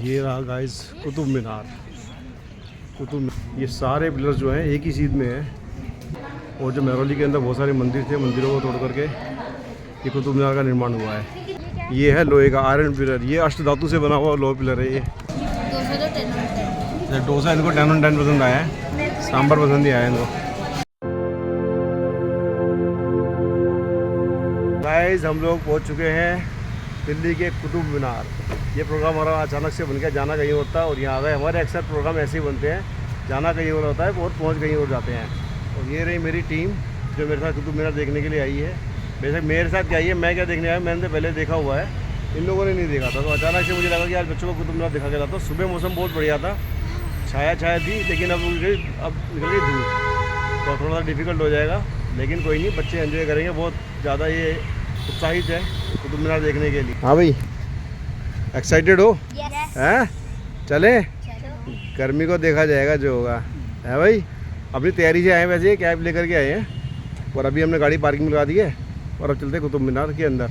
ये रहा गाइस कुतुब मीनार। ये सारे पिलर्स जो हैं एक ही चीज़ में है। और जो महरौली के अंदर बहुत सारे मंदिर थे, मंदिरों को तोड़ करके ये कुतुब मीनार का निर्माण हुआ है। ये है लोहे का आयरन पिलर, ये अष्टधातु से बना हुआ लोहा पिलर है। ये डोसा इनको 10 on 10 पसंद आया है, सांभर पसंद नहीं आया इनको। गाइस हम लोग पहुंच चुके हैं दिल्ली के कुतुब मीनार। ये प्रोग्राम हमारा अचानक से बन गया, जाना कहीं होता है और यहाँ आ गए। हमारे अक्सर प्रोग्राम ऐसे ही बनते हैं, जाना कहीं और होता है और पहुँच कहीं और जाते हैं। और ये रही मेरी टीम जो मेरे साथ कुतुब मीनार देखने के लिए आई है। बेशक मेरे साथ क्या आई है, मैं क्या देखने आया, मैंने तो पहले देखा हुआ है, इन लोगों ने नहीं देखा था। तो अचानक से मुझे लगा कि आज बच्चों को कुतुब मीनार दिखा के जाता हूँ। सुबह मौसम बहुत बढ़िया था, छाया थी, लेकिन अब निकल गई धूप, तो थोड़ा सा डिफ़िकल्ट हो जाएगा। लेकिन कोई नहीं, बच्चे एंजॉय करेंगे। बहुत ज़्यादा ये उत्साहित है कुतुब मीनार देखने के लिए। हाँ भाई, एक्साइटेड हो? हैं? चले? गर्मी को देखा जाएगा जो होगा, है भाई। अपनी तैयारी से आए हैं, वैसे कैब लेकर के आए हैं और अभी हमने गाड़ी पार्किंग में लगा दी है और अब चलते हैं कुतुब मीनार के अंदर।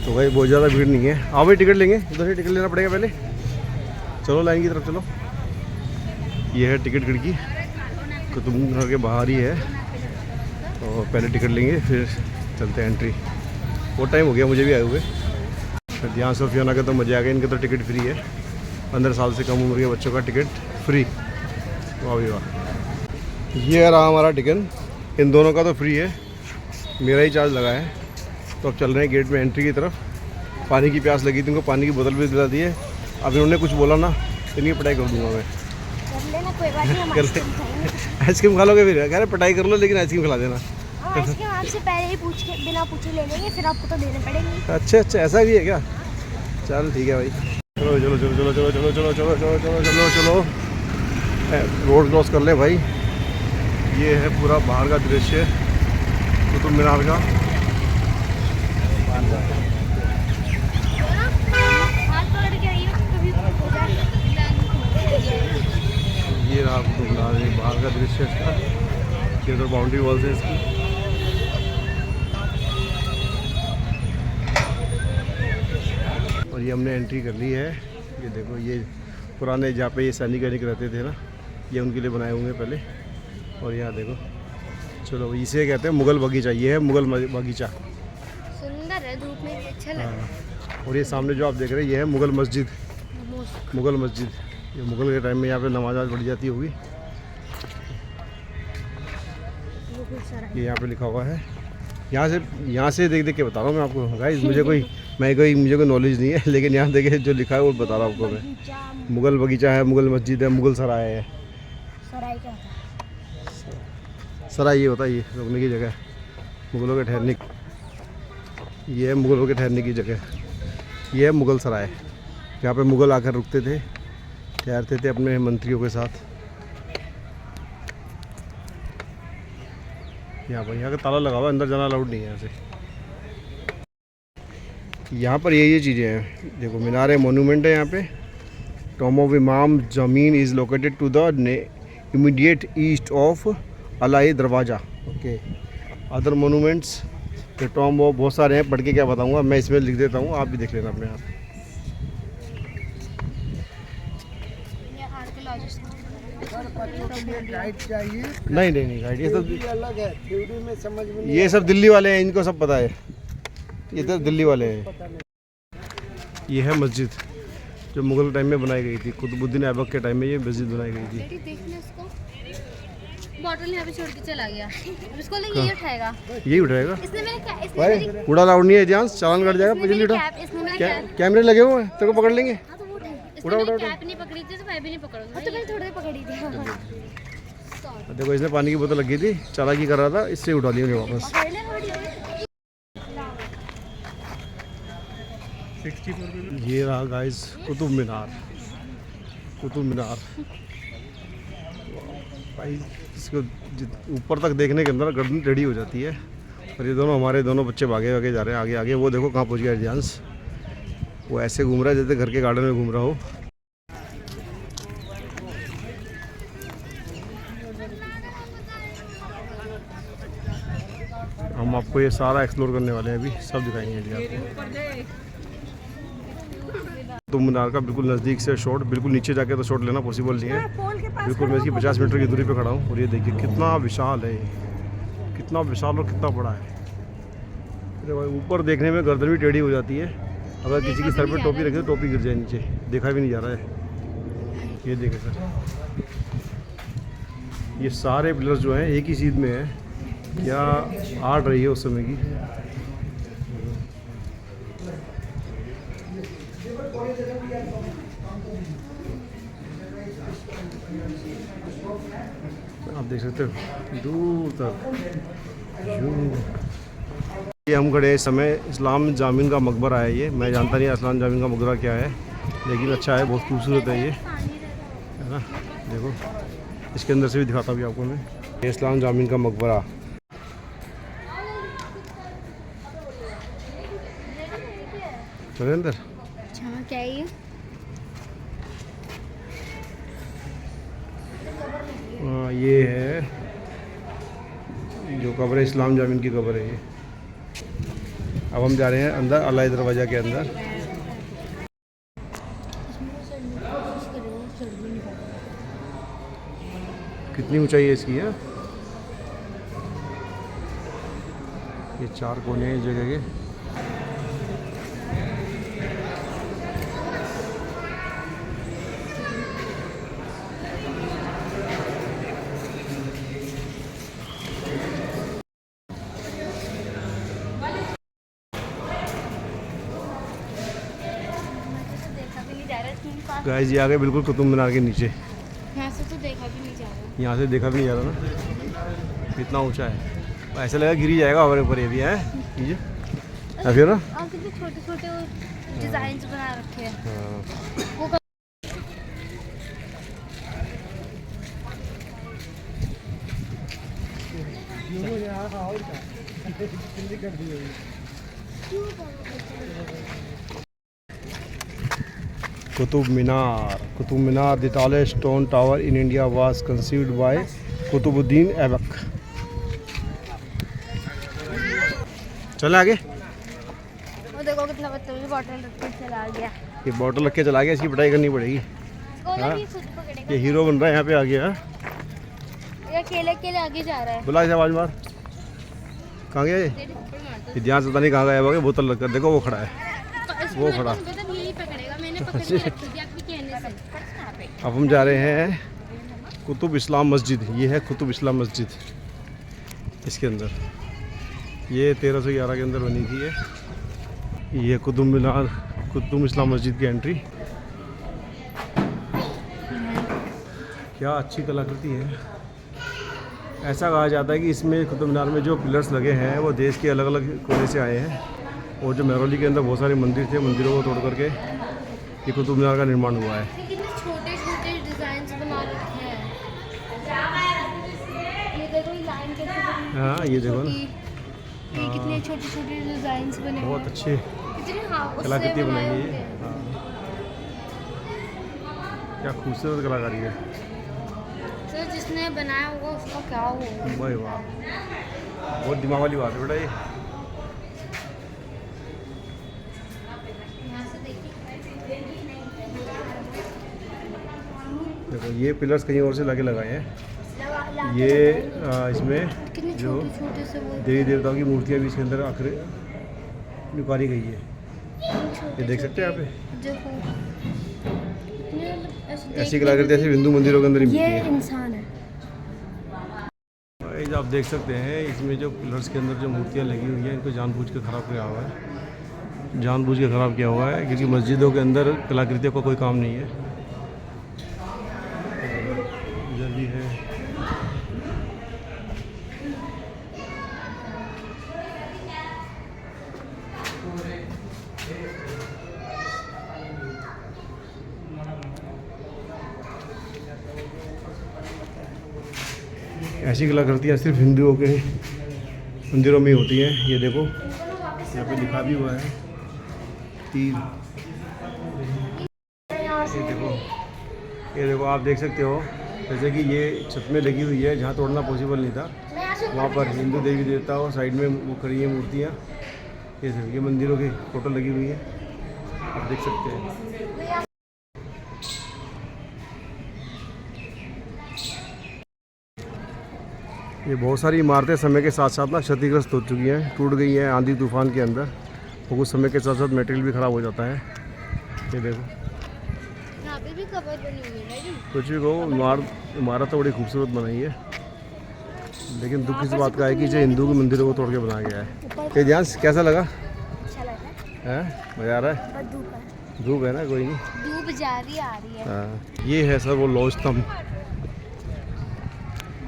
तो भाई बहुत ज़्यादा भीड़ नहीं है। आओ भाई, टिकट लेंगे, उधर से टिकट लेना पड़ेगा पहले। चलो लाइन की तरफ चलो। ये है टिकट खिड़की, कुतुब मीनार के बाहर ही है। और पहले टिकट लेंगे फिर चलते हैं एंट्री। बहुत टाइम हो गया मुझे भी आए हुए। फिर ध्यान सोफियाना के तो मज़े आ गए। इनके तो टिकट फ्री है, 15 साल से कम उम्र के बच्चों का टिकट फ्री। वाह भी वाह। ये रहा हमारा टिकट, इन दोनों का तो फ्री है, मेरा ही चार्ज लगा है। तो अब चल रहे हैं गेट में एंट्री की तरफ। पानी की प्यास लगी थी, इनको पानी की बोतल भी दिला दी है। अब इन्होंने कुछ बोला ना, इनकी पिटाई कर दूँगा मैं। आइसक्रीम खा लोगे? फिर कह रहे पिटाई कर लो लेकिन आइसक्रीम खिला देना। आइसक्रीम आपसे पहले ही पूछ के, बिना पूछे ले लेंगे, फिर आपको तो देने पड़ेंगे। अच्छा, ऐसा भी है क्या? चल ठीक है भाई। चलो चलो चलो चलो चलो चलो चलो चलो चलो चलो चलो चलो रोड क्रॉस कर ले भाई। ये है पूरा बाहर का दृश्य कुतुब मीनार का। ये रहा कुतुब मीनार, ये बाहर का दृश्य इसका। ये तो बाउंड्री वॉल है इसकी। और ये हमने एंट्री कर ली है। ये देखो, ये पुराने जहाँ पे ये सैनिक रहते थे ना, ये उनके लिए बनाए होंगे पहले। और यहाँ देखो, चलो इसे कहते हैं मुगल बगीचा। ये है मुगल बगीचा, सुंदर है, धूप में अच्छा लगता है। और ये सामने जो आप देख रहे हैं, ये है मुगल मस्जिद। मुगल मस्जिद, ये मुगल के टाइम में यहाँ पे नमाज पढ़ी जाती होगी। ये यहाँ पे लिखा हुआ है। यहाँ से देख के बता रहा हूँ मैं आपको गाइस। मुझे कोई नॉलेज नहीं है, लेकिन यहाँ देखे जो लिखा है वो बता रहा हूँ आपको मैं। मुगल बगीचा है, मुगल मस्जिद है, मुगल सराय है। सराय क्या होता है? सराय ये होता है, ये रुकने की जगह, मुगलों के ठहरने। ये है मुगलों के ठहरने की जगह। ये है मुगल सराय, यहाँ पे मुगल आकर रुकते थे, ठहरते थे अपने मंत्रियों के साथ। यहाँ का ताला लगा हुआ है, अंदर जाना अलाउड नहीं है यहाँ से। यहाँ पर ये चीज़ें हैं, देखो मीनार है, मोन्यूमेंट है यहाँ पे। Tom of Imam Zamin is located to the immediate east of Alai Darwaza. Okay, other monuments, तो टॉम ऑफ बहुत सारे हैं, पढ़ के क्या बताऊँगा मैं, इसमें लिख देता हूँ, आप भी देख लेना अपने आप। गाइड चाहिए? नहीं गाइड, ये सब अलग है, थ्योरी में समझ में नहीं। ये सब दिल्ली वाले हैं, इनको सब पता है। ये तो दिल्ली वाले हैं। ये है मस्जिद जो मुगल टाइम में बनाई गई थी, कुतुबुद्दीन ऐबक के टाइम में ये मस्जिद बनाई गई थी। बॉटल यहाँ पे छोड़ के चला गया, अब इसको यही उठाएगा। यही उठाएगा इसने मेरे भाई, कूड़ा लाउड नहीं है ध्यान, चालान कट जाएगा। पिछली उठा, कैमरे लगे हुए हैं, तेरे को पकड़ लेंगे। उड़ा कैप नहीं पकड़ी थी तो मैं भी नहीं पकड़ूंगा। तो मैंने थोड़ी पकड़ी थी। देखो इसने पानी की बोतल लगी थी, चालाकी कर रहा था, इससे उठा ली मैंने वापस। ये रहा गाइस कुतुब मीनार। भाई इसको ऊपर तक देखने के अंदर गर्दन टेढ़ी हो जाती है। और ये हमारे दोनों बच्चे भागे जा रहे हैं आगे। वो देखो कहाँ पहुँच गया रियांस, वो ऐसे घूम रहा है जैसे घर के गार्डन में घूम रहा हो। हम आपको ये सारा एक्सप्लोर करने वाले हैं, अभी सब दिखाएंगे जी आपको। कुतुब मीनार का बिल्कुल नज़दीक से शॉट, बिल्कुल नीचे जाके तो शॉट लेना पॉसिबल नहीं है। बिल्कुल मैं इसकी 50 मीटर की दूरी पे खड़ा हूँ और ये देखिए कितना विशाल है, कितना विशाल और कितना बड़ा है। अरे भाई ऊपर देखने में गर्दन भी टेढ़ी हो जाती है, अगर किसी की सर पे टोपी रखे तो टोपी गिर जाए नीचे, देखा भी नहीं जा रहा है। ये देखें सर, ये सारे पिलर्स जो हैं एक ही चीज़ में है, क्या आर्ट रही है उस समय की। आप देख सकते हो दूर तक। ये हम खड़े इस समय इस्लाम जामिन का मकबरा है। ये मैं जानता नहीं इस्लाम जामिन का मकबरा क्या है, लेकिन अच्छा है, बहुत खूबसूरत है ये, है ना। देखो इसके अंदर से भी दिखाता हूँ आपको मैं, ये इस्लाम जामिन का मकबरा। चले अंदर। अच्छा क्या है ये? ये है जो कब्र है, इस्लाम जामिन की कब्र है ये। अब हम जा रहे हैं अंदर, अलाई दरवाज़ा के अंदर। कितनी ऊंचाई है इसकी है? ये 4 कोने हैं इस जगह के। गाइस ये आ गए बिल्कुल कुतुब मीनार के नीचे। यहाँ से तो देखा भी नहीं जा रहा। यहाँ से देखा भी नहीं जा रहा ना, कितना ऊंचा है। ऐसा लगा गिर ही जाएगा हमारे ऊपर। ये भी है कीजिए फिर ना, और कितने छोटे छोटे डिजाइन बना रखे हैं। वो Qutub Minar the tallest stone tower in India was conceived by Qutubuddin Aibak. चल आगे। वो देखो कितना बदतमीज बॉटल रख के चला गया। ये बॉटल रख के चला गया, इसकी पिटाई करनी पड़ेगी। हाँ? ये हीरो बन रहा है यहाँ पे आ गया। ये अकेले अकेले आगे जा रहा है। बुला इसे, आवाज मार। कहाँ गया ये ध्यान से पता नहीं कहाँ गया है। बोतल रख कर देखो, वो खड़ा है, वो खड़ा। अब हम जा रहे हैं कुतुब इस्लाम मस्जिद। ये है कुतुब इस्लाम मस्जिद। इसके अंदर ये 1311 के अंदर बनी थी। ये कुतुब मीनार, कुतुब इस्लाम मस्जिद की एंट्री। क्या अच्छी कलाकृति है। ऐसा कहा जाता है कि इसमें कुतुब मीनार में जो पिलर्स लगे हैं वो देश के अलग अलग कोने से आए हैं, और जो महरौली के अंदर बहुत सारे मंदिर थे, मंदिरों को तोड़ करके ये कुतुब मीनार का निर्माण हुआ है। कितने छोटे छोटे डिजाइन बना रखे हैं। ये देखो ये लाइन कैसे। हाँ ये देखो ना, ये कितने छोटे छोटे डिजाइन बने, बहुत अच्छे कितने कलाकृति बनाई है। हाँ। क्या खूबसूरत कलाकारी है। सर जिसने बनाया होगा उसका क्या होगा। वाह वाह, बहुत दिमाग वाली बात है बेटा ये। देखो ये पिलर्स कहीं और से लगे लगाए हैं। ये इसमें जो देवी देवताओं की मूर्तियाँ भी इसके अंदर आखिर निकाली गई है। ये देख सकते हैं यहाँ पे ऐसी कलाकृति ऐसे हिंदू मंदिरों के अंदर ही मिलती है। इंसान है। जो आप देख सकते हैं इसमें जो पिलर्स के अंदर जो मूर्तियाँ लगी हुई हैं, इनको जानबूझ के ख़राब किया हुआ है। जानबूझ के ख़राब किया हुआ है क्योंकि मस्जिदों के अंदर कलाकृतियों का कोई काम नहीं है। जल्दी है। ऐसी कलाकृतियाँ सिर्फ हिंदुओं के मंदिरों में होती हैं। ये देखो यहाँ पे लिखा भी हुआ है तीर। ये देखो आप देख सकते हो, जैसे कि ये छत में लगी हुई है, जहाँ तोड़ना पॉसिबल नहीं था, वहाँ पर हिंदू देवी देवता और साइड में वो खड़ी है मूर्तियाँ। ये देखो ये मंदिरों की फोटो लगी हुई है। आप देख सकते हैं। ये बहुत सारी इमारतें समय के साथ साथ ना क्षतिग्रस्त हो चुकी हैं, टूट गई हैं आंधी तूफान के अंदर। तो कुछ समय के साथ साथ मटेरियल भी ख़राब हो जाता है। ये देखो यहाँ पे भी कबर बनी हुई है जी। कुछ भी कहो, इमारत तो बड़ी खूबसूरत बनाई है, लेकिन दुख इस बात का है कि जो हिंदू के मंदिरों को तोड़ के बनाया गया है। ये ध्यान कैसा लगा? अच्छा लगा है, मज़ा आ रहा है? बस धूप है। धूप है ना, कोई नहीं। धूप जा रही आ रही है। हाँ, ये है सर वो लौह स्तंभ। ये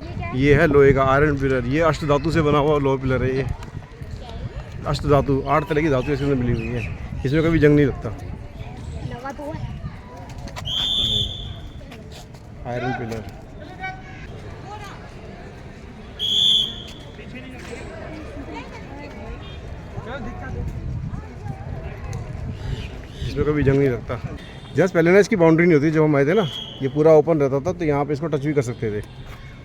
क्या है? ये है लोहे का आयरन पिलर। ये अष्ट धातु से बना हुआ लोह पिलर है। ये अष्ट धातु, 8 तरह की धातु इसके अंदर मिली हुई है। इसमें कभी जंग नहीं लगता। लगा तो है। Iron pillar. इसमें कभी जंग नहीं लगता। जस्ट पहले ना इसकी बाउंड्री नहीं होती, जब हम आए थे ना ये पूरा ओपन रहता था, तो यहाँ पे इसको टच भी कर सकते थे।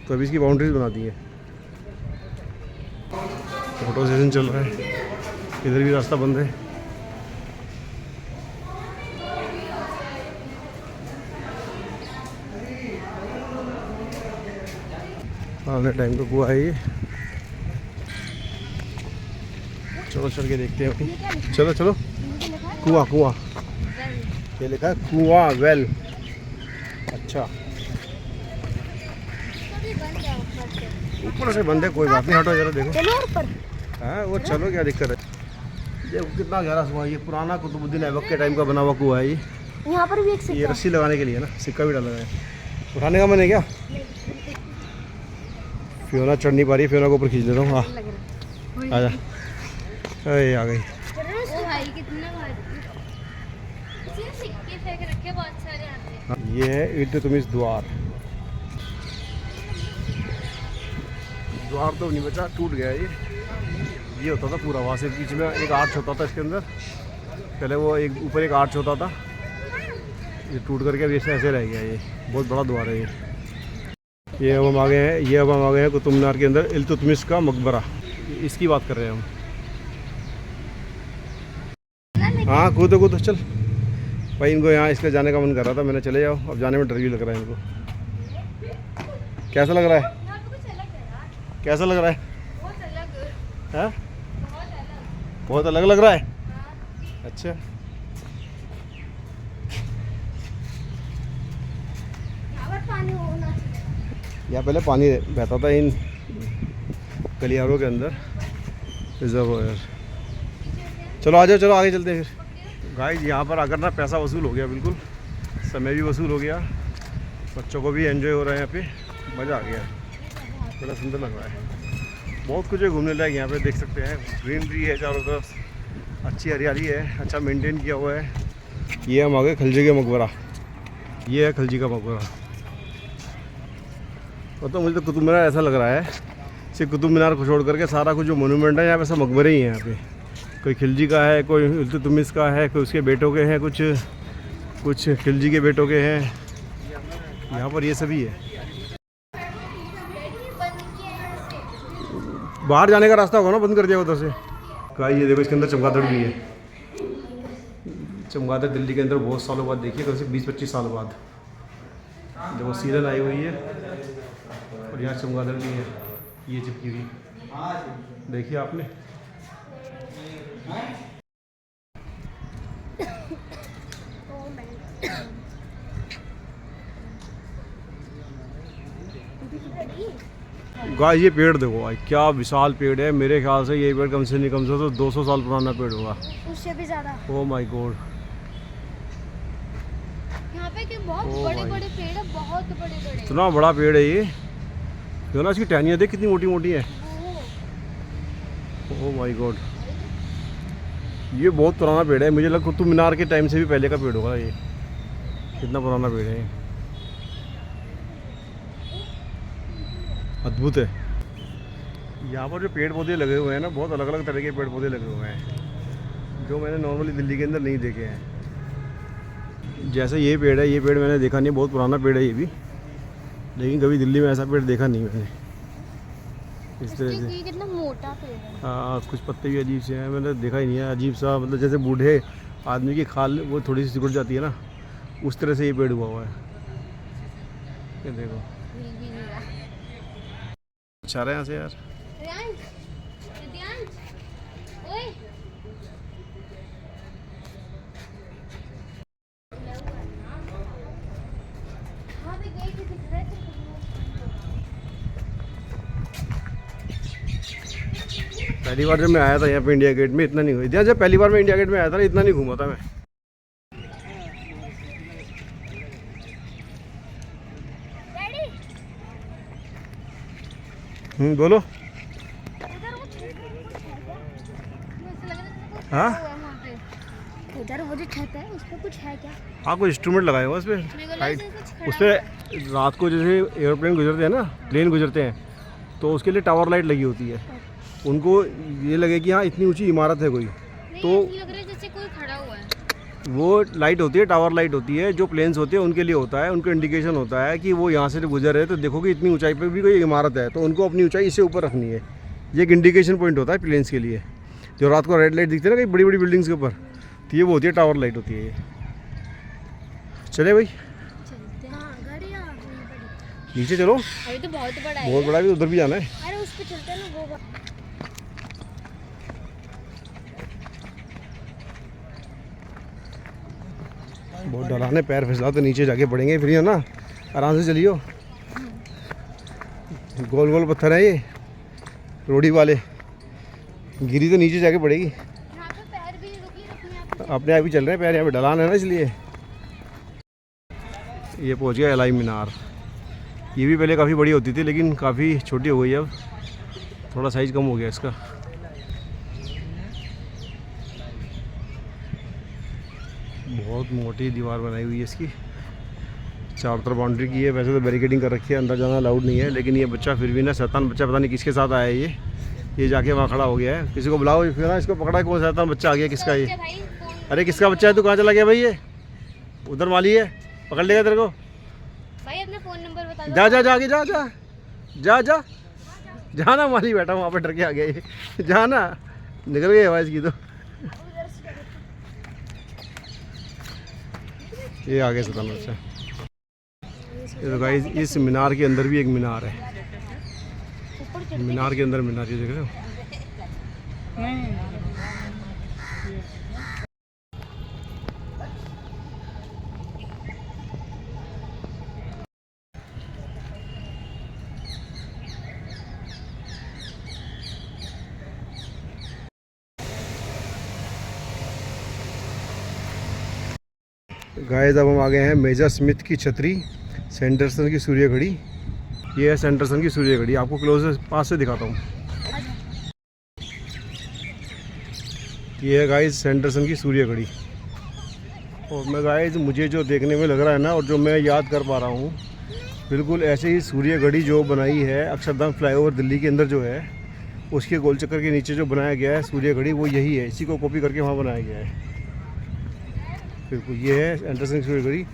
तो अभी इसकी बाउंड्रीज बना दी है। फोटो सेशन चल रहा है, इधर भी रास्ता बंद है। आने टाइम का कुआ है ये। चलो चल के देखते हैं अभी। चलो चलो। कुआं कुआं, ये लिखा है कुआं वेल। अच्छा, ऊपर से बंद है, कोई बात नहीं, हटो जरा देखो। चलो ऊपर। हाँ वो चलो, क्या दिक्कत है? देखो कितना गहरा कुआं है। ये पुराना कुतुबुद्दीन ऐबक के टाइम का बना हुआ कुआं है ये। यहाँ पर भी एक ये सिक्का रस्सी लगाने के लिए ना, सिक्का भी डाला है। उठाने का मन है क्या? फियोना चढ़ नहीं पा रही, फियोना को ऊपर खींच लेता हूँ। हाँ आजा, अरे आ गई। ओ भाई कितना भारी। इसमें सिक्के फेंक रखे बहुत सारे यहाँ पे। ये है इल्तुतमिश द्वार। द्वार तो नहीं बचा, टूट गया ये होता था पूरा। वहाँ से बीच में एक आर्च होता था इसके अंदर। पहले वो एक ऊपर एक आर्च होता था, ये टूट करके अभी ऐसे रह गया। ये बहुत बड़ा द्वार है ये अब हम आ गए हैं। ये अब हम आ गए हैं कुतुब मीनार के अंदर, इल्तुतमिश का मकबरा। इसकी बात कर रहे हैं हम। हाँ कूदो कूदो चल भाई। इनको यहाँ इसके जाने का मन कर रहा था, मैंने चले जाओ। अब जाने में डर भी लग रहा है इनको। कैसा लग रहा है? कैसा लग रहा है? हाँ बहुत अलग लग रहा है। अच्छा, पानी होना यहाँ पहले पानी बहता था इन गलियारों के अंदर, रिजर्वायर। चलो आ जाओ, चलो आगे चलते हैं फिर। गाइस यहाँ पर आकर ना पैसा वसूल हो गया, बिल्कुल समय भी वसूल हो गया। बच्चों को भी एंजॉय हो रहा है यहाँ पे, मज़ा आ गया। बड़ा सुंदर लग रहा है। बहुत कुछ है घूमने लायक यहाँ पे, देख सकते हैं। ग्रीनरी है चारों तरफ, अच्छी हरियाली है, अच्छा मेंटेन किया हुआ है। ये हम आ गए खलजी का मकबरा। ये है खलजी का मकबरा। तो मुझे तो कुतुब मीनार ऐसा लग रहा है, सिर्फ कुतुब मीनार को छोड़ करके सारा कुछ जो मोनूमेंट है यहाँ पे सब मकबरे ही हैं यहाँ पे। कोई खिलजी का है, कोई इल्तुतमिश का है, कोई उसके बेटों के हैं, कुछ खिलजी के बेटों के हैं। यहाँ पर ये सभी है। बाहर जाने का रास्ता होगा ना, बंद कर दिया उधर से। का ये देखो, इसके अंदर चमगादड़ भी है। चमगादड़ दिल्ली के अंदर बहुत सालों बाद देखिए, कम से 20-25 साल बाद देखो सीलन आई हुई है। और यहाँ चमगादड़ भी है, ये चिपकी हुई देखिए आपने। गाइस ये पेड़ देखो भाई, क्या विशाल पेड़ है। मेरे ख्याल से ये पेड़ कम से नहीं कम से तो 200 साल पुराना पेड़ होगा, उससे भी ज़्यादा। Oh my God. यहाँ पे के बहुत बड़े-बड़े पेड़ है, बहुत बड़े-बड़े। इतना बड़ा पेड़ है ये, जो ना इसकी टहनियाँ देख कितनी मोटी मोटी है। ओह माय गॉड, ये बहुत पुराना पेड़ है। मुझे लगा कुतुब मीनार के टाइम से भी पहले का पेड़ होगा ये, कितना पुराना पेड़ है। अद्भुत है। यहाँ पर जो पेड़ पौधे लगे हुए हैं ना, बहुत अलग अलग तरह के पेड़ पौधे लगे हुए हैं, जो मैंने नॉर्मली दिल्ली के अंदर नहीं देखे हैं। जैसे ये पेड़ है, ये पेड़ मैंने देखा नहीं, बहुत पुराना पेड़ है ये भी, लेकिन कभी दिल्ली में ऐसा पेड़ देखा नहीं मैंने इस तरह से। कितना मोटा पेड़ है। हाँ, कुछ पत्ते भी अजीब से हैं, मैंने देखा ही नहीं है। अजीब सा, मतलब जैसे बूढ़े आदमी की खाल वो थोड़ी सी सिकुड़ जाती है ना, उस तरह से ये पेड़ हुआ हुआ है। ये देखो हिल भी नहीं रहा। अच्छा रहा है यहाँ से यार। रियांश, रियांश, ओए। हाँ भी गई थी, दिख रहा है तो। पहली बार जब मैं आया था यहाँ पे इंडिया गेट में इतना नहीं हुई थी। जब पहली बार मैं इंडिया गेट में आया था इतना नहीं घूमा था मैं। बोलो। हाँ उधर वो जो छत है उस पर कुछ है क्या? हाँ कोई इंस्ट्रूमेंट लगाए हुआ उस पर हाइट, उस पर रात को जैसे एयरप्लेन गुजरते हैं ना, प्लेन गुजरते हैं, तो उसके लिए टावर लाइट लगी होती है। उनको ये लगे कि हाँ इतनी ऊंची इमारत है कोई, तो लग रहा है जैसे कोई खड़ा हुआ है। वो लाइट होती है, टावर लाइट होती है, जो प्लेन्स होते हैं उनके लिए होता है। उनको इंडिकेशन होता है कि वो यहाँ से गुजर रहे हैं, तो देखो कि इतनी ऊंचाई पर भी कोई इमारत है, तो उनको अपनी ऊंचाई इससे ऊपर रखनी है। ये एक इंडिकेशन पॉइंट होता है प्लेन्स के लिए। जो रात को रेड लाइट दिखती है ना कई बड़ी बड़ी बिल्डिंग्स के ऊपर, तो ये वो होती है टावर लाइट होती है ये। चले भाई नीचे चलो, अभी तो बहुत बड़ा है। बहुत बड़ा भी, उधर भी जाना है। अरे उस पे चलते हैं ना वो। बहुत डराने, पैर फिसला तो नीचे जाके पड़ेंगे फिर, है ना। आराम से चलियो, गोल गोल पत्थर है ये रोड़ी वाले, गिरी तो नीचे जाके पड़ेगी। यहाँ पे पैर भी रुकी अपने आप ही चल रहे हैं पैर, यहाँ पे ढलान है ना इसलिए। ये पहुँच गया एलाई मीनार। ये भी पहले काफ़ी बड़ी होती थी लेकिन काफ़ी छोटी हो गई है अब, थोड़ा साइज़ कम हो गया इसका। बहुत मोटी दीवार बनाई हुई है इसकी, चारों तरफ बाउंड्री की है। वैसे तो बैरिकेडिंग कर रखी है, अंदर जाना अलाउड नहीं है, लेकिन ये बच्चा फिर भी ना, शैतान बच्चा, पता नहीं किसके साथ आया है ये जाके वहाँ खड़ा हो गया है। किसी को बुलाओ, फिर ना इसको पकड़ा, कौन शैतान बच्चा आ गया, किसका ये? अरे किसका बच्चा है, तू कहाँ चला गया भाई? ये उधर माली है, पकड़ लेगा तेरे को भाई। अपना फोन नंबर बता दो। जा जा जा आगे जा जा जा जा जा ना, माली बैठा वहाँ पे, डर के आ गया ये। जा ना, निकल गई आवाज़ की तो। ये आगे शैतान बच्चा। ये तो गाइस इस मीनार के अंदर भी एक मीनार है, मीनार के अंदर मीनार, ये देख रहे हो। गाइस अब हम आ गए हैं मेजर स्मिथ की छतरी, सैंडरसन की सूर्य घड़ी। ये है सैंडरसन की सूर्य घड़ी, आपको क्लोज पास से दिखाता हूँ। ये है गाइस सैंडरसन की सूर्य घड़ी। और मैं गाइस मुझे जो देखने में लग रहा है ना, और जो मैं याद कर पा रहा हूँ, बिल्कुल ऐसे ही सूर्य घड़ी जो बनाई है अक्षरधाम फ्लाईओवर दिल्ली के अंदर जो है, उसके गोल चक्कर के नीचे जो बनाया गया है सूर्य घड़ी, वो यही है। इसी को कॉपी करके वहाँ बनाया गया है। बिल्कुल ये है सैंडरसन की सूर्य घड़ी।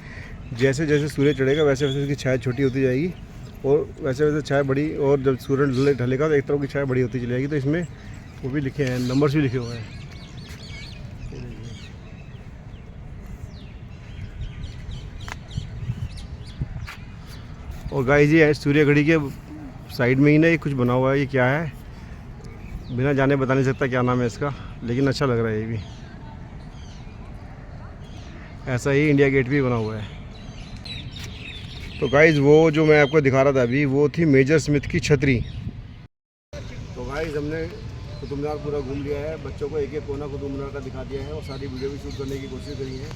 जैसे जैसे सूर्य चढ़ेगा वैसे वैसे इसकी छाया छोटी होती जाएगी, और वैसे वैसे छाया बड़ी, और जब सूर्य ढलेगा तो एक तरफ की छाया बड़ी होती चली जाएगी। तो इसमें वो भी लिखे हैं, नंबर्स भी लिखे हुए हैं। और गाइस ये सूर्य घड़ी के साइड में ही ना ये कुछ बना हुआ है, ये क्या है बिना जाने बता नहीं सकता क्या नाम है इसका, लेकिन अच्छा लग रहा है ये भी। ऐसा ही इंडिया गेट भी बना हुआ है। तो गाइस वो जो मैं आपको दिखा रहा था अभी, वो थी मेजर स्मिथ की छतरी। तो गाइस हमने कुतुब मीनार पूरा घूम लिया है, बच्चों को एक एक कोना कुतुब मीनार का दिखा दिया है, और सारी वीडियो भी शूट करने की कोशिश करी है।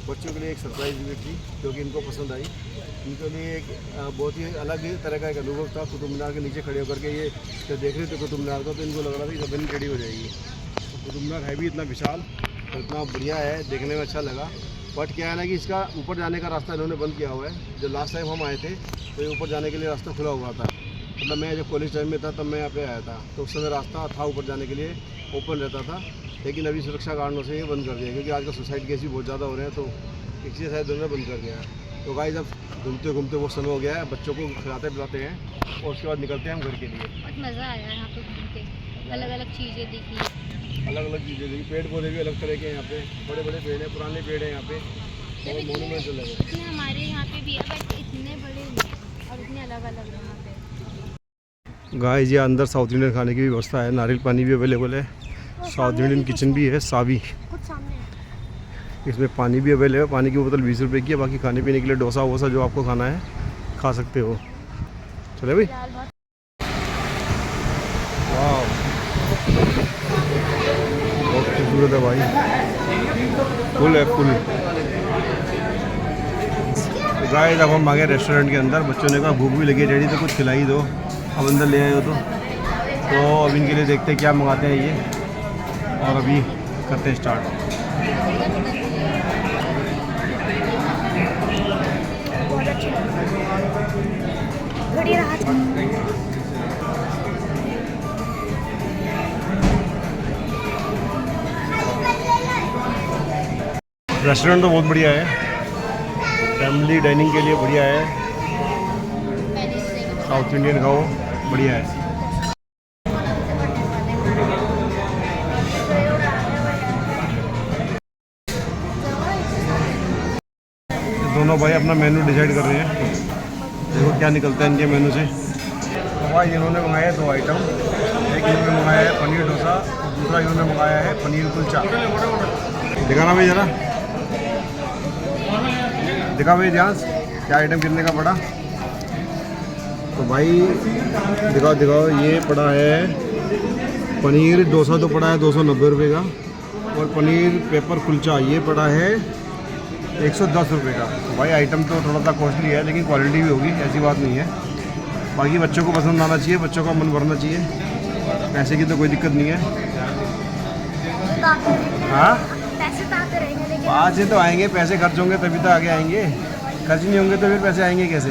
बच्चों के लिए एक सरप्राइज भी थी जो कि इनको पसंद आई। इनके लिए एक बहुत ही अलग ही तरह का एक अनुभव था। कुतुब मीनार के नीचे खड़े होकर के ये जब देख रहे थे कुतुब मीनार को, तो इनको लग रहा था कि जमीन टेढ़ी हो जाएगी। कुतुब मीनार है भी इतना विशाल और इतना बढ़िया है, देखने में अच्छा लगा। बट क्या है ना कि इसका ऊपर जाने का रास्ता इन्होंने बंद किया हुआ है। जब लास्ट टाइम हम आए थे तो ये ऊपर जाने के लिए रास्ता खुला हुआ था, मतलब मैं जब कॉलेज टाइम में था तब मैं यहाँ पे आया था, तो उस समय रास्ता था ऊपर जाने के लिए, ओपन रहता था। लेकिन अभी सुरक्षा कारणों से ये बंद कर दिया, क्योंकि आजकल सुसाइड केस भी बहुत ज़्यादा हो रहे हैं, तो इसलिए शायद उन्होंने बंद कर दिया है। तो गाइस अब घूमते घूमते वो समय हो गया है, बच्चों को खिलाते पिलाते हैं और उसके बाद निकलते हैं हम घर के लिए। बहुत मज़ा आया यहाँ पे घूम के, अलग अलग चीज़ें देखी। अलग अलग चीज़ें देखिए, पेड़ पौधे भी अलग तरह के हैं यहाँ पे, बड़े बड़े पेड़ हैं, पुराने पेड़ हैं यहाँ पे और मोनूमेंट लगे हैं। इतने हमारे यहाँ पे भी है बट इतने बड़े नहीं और इतने अलग अलग यहाँ पे। गाइस ये अंदर साउथ इंडियन खाने की भी व्यवस्था है, नारियल पानी भी अवेलेबल है, साउथ इंडियन किचन भी है, सावी, कुछ सामने है। इसमें पानी भी अवेलेबल है। पानी की बोतल 20 रुपये की है, बाकी खाने पीने के लिए डोसा वोसा जो आपको खाना है खा सकते हो। चले भाई, वाह बहुत खूबसूरत है भाई, फुल है फुल। गाइस अब हम आ गए रेस्टोरेंट के अंदर, बच्चों ने कहा भूख भी लगी है डैडी तो कुछ खिलाई दो, अब अंदर ले आए हो तो अब इनके लिए देखते हैं क्या मंगाते हैं ये, और अभी करते हैं स्टार्ट। रेस्टोरेंट तो बहुत बढ़िया है, फैमिली डाइनिंग के लिए बढ़िया है, साउथ इंडियन खाओ बढ़िया है। दोनों भाई अपना मेन्यू डिसाइड कर रहे हैं, देखो क्या निकलता है इनके मेन्यू से। तो भाई इन्होंने मंगाया 2 आइटम, एक इन्होंने मंगाया है पनीर डोसा और दूसरा इन्होंने मंगाया है पनीर कुलचा। दिखाना भाई ज़रा, दिखा भाई ध्यान क्या आइटम कितने का पड़ा। तो भाई दिखाओ दिखाओ, ये पड़ा है पनीर डोसा तो पड़ा है 290 रुपये का, और पनीर पेपर कुलचा ये पड़ा है 110 रुपये का। तो भाई आइटम तो थोड़ा सा कॉस्टली है लेकिन क्वालिटी भी होगी, ऐसी बात नहीं है। बाकी बच्चों को पसंद आना चाहिए, बच्चों का मन भरना चाहिए, पैसे की तो कोई दिक्कत नहीं है। हाँ आज से तो आएंगे, पैसे खर्च होंगे तभी तो आगे आएंगे, खर्च नहीं होंगे तो फिर पैसे आएंगे कैसे,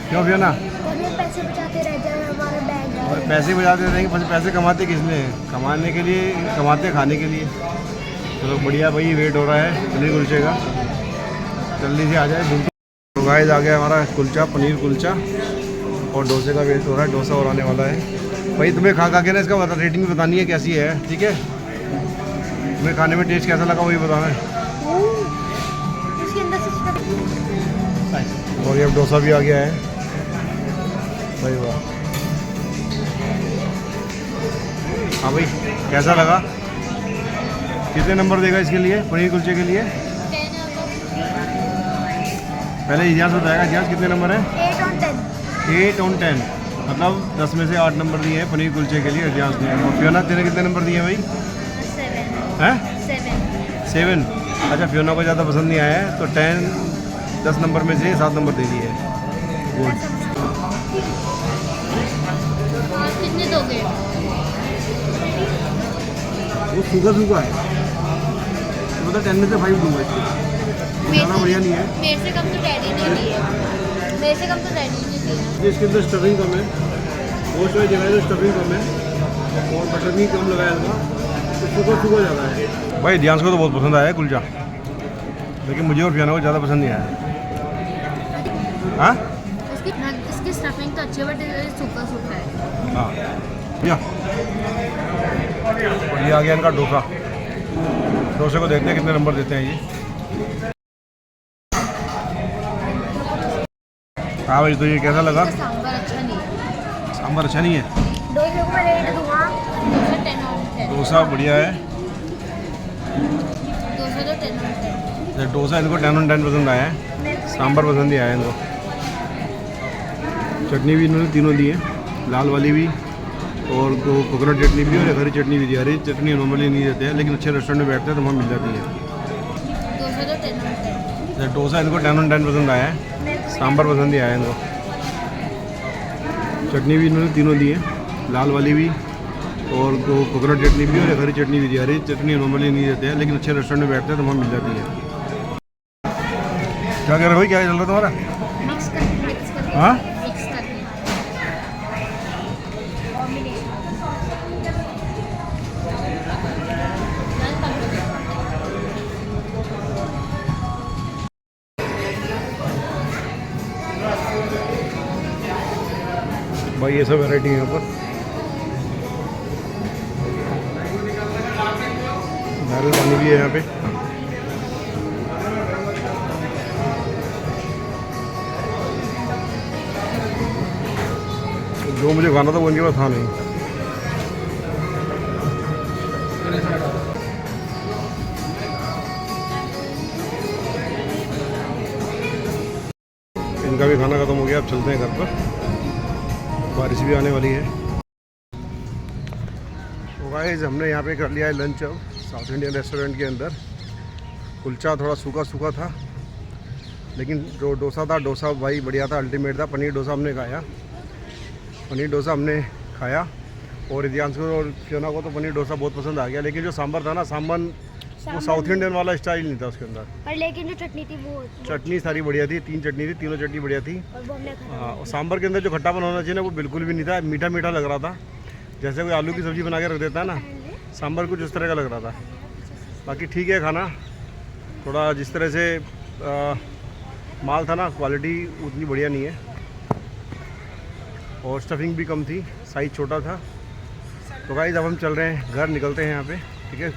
क्यों भैया ना। पैसे बचाते रहते हैं, हमारा बैग और पैसे बचाते रहेंगे, पैसे कमाते किस लिए, कमाने के लिए, कमाते खाने के लिए। तो बढ़िया भाई, वेट हो रहा है पनीर कुलचे का, जल्दी से आ जाए भूख। तो गाइस आ गया हमारा कुलचा, पनीर कुलचा, और डोसे का वेट हो रहा है, डोसा और आने वाला है। भाई तुम्हें खा के ना इसका रेटिंग भी बतानी है कैसी है, ठीक है। तुम्हें खाने में टेस्ट कैसा लगा वही बताना है। और ये अब डोसा भी आ गया है भाई, वाह। हाँ भाई कैसा लगा, कितने नंबर देगा इसके लिए, पनीर कुलचे के लिए। पहले इतिहास बताएगा, इतिहास कितने नंबर है। 8 on 10 मतलब 10 में से 8 नंबर दिए हैं पनीर कुलचे के लिए इतिहास ने। और फियोना तेरे कितने नंबर दिए हैं भाई। 7। अच्छा फियोना को ज़्यादा पसंद नहीं आया है तो 10 नंबर में से 7 नंबर दे दिए। गुड। कितने दोगे। वो सूखा सूखा है तो मतलब 10 में से 5 दूंगा इसको, ज़्यादा बढ़िया नहीं है। मेरे से कम तो डैडी ने दिए, मेरे से कम तो डैडी ने दिए। इसके अंदर स्टफिंग कम है, गोश्त में जगह तो स्टफिंग कम है और बटर भी कम लगाया था, तो सूखा सूखा ज़्यादा है। भाई ध्यान को तो बहुत पसंद आया है कुलचा, लेकिन मुझे और फियाना को ज़्यादा पसंद नहीं आया। हाँ इसकी स्टफिंग तो अच्छी है बट सूखा सूखा है। हाँ भैया, और ये आ गया इनका डोसा। डोसे को देखते हैं कितने नंबर देते हैं ये। हाँ भाई तो ये कैसा लगा। सांभर अच्छा नहीं है। सांभर अच्छा नहीं है। डोसे को रेट दूंगा 10 on 10। डोसा बढ़िया है, डोसा तो 10 on 10। डोसा इनको 10 on 10 पसंद आया है, सांभर पसंद नहीं आया इनको। चटनी भी इन्होंने तीनों दी है, लाल वाली भी और कोकोनट चटनी भी और एक हरी चटनी भी दी। हरी चटनी नॉर्मली नहीं देते हैं लेकिन अच्छे रेस्टोरेंट में बैठते हैं तो वहाँ मिल जाती है। डोसा तो 10 on 10। डोसा इनको 10 on 10 पसंद आया है, सांभर पसंद नहीं आया इनको। चटनी भी इन्होंने तीनों दी है, लाल वाली भी और कोकोनट चटनी भी और एक हरी चटनी भी दी। हरी चटनी नॉर्मली नहीं देते हैं लेकिन अच्छे रेस्टोरेंट में बैठते हैं तो वहाँ मिल जाती है। क्या कह रहे हो भाई, क्या चल रहा है तुम्हारा। मिक्स कर हाँ मिक्स कर भाई ये सब वैरायटी है यहाँ पर। नारियल पानी भी है यहाँ पे। जो मुझे खाना था वो इनके पास था नहीं। इनका भी खाना खत्म हो गया, अब चलते हैं घर पर, बारिश भी आने वाली है। तो गाइस हमने यहाँ पे कर लिया है लंच अब साउथ इंडियन रेस्टोरेंट के अंदर। कुलचा थोड़ा सूखा सूखा था, लेकिन जो डोसा था, डोसा भाई बढ़िया था, अल्टीमेट था। पनीर डोसा हमने खाया, पनीर डोसा हमने खाया। और इतिहास को और फियोना को तो पनीर डोसा बहुत पसंद आ गया, लेकिन जो सांभर था ना, सांभर वो साउथ इंडियन वाला स्टाइल नहीं था उसके अंदर। पर लेकिन जो चटनी थी वो चटनी सारी बढ़िया थी, 3 चटनी थी, तीनों चटनी बढ़िया थी। और वो हमने खाया। हाँ, और सांभर के अंदर जो खट्टापन होना चाहिए ना, वो बिल्कुल भी नहीं था। मीठा मीठा लग रहा था, जैसे कोई आलू की सब्ज़ी बना के रख देता है ना, सांभर कुछ उस तरह का लग रहा था। बाकी ठीक है खाना, थोड़ा जिस तरह से माल था ना, क्वालिटी उतनी बढ़िया नहीं है, और स्टफिंग भी कम थी, साइज़ छोटा था। तो गाइस अब हम चल रहे हैं घर, निकलते हैं यहाँ पे, ठीक है।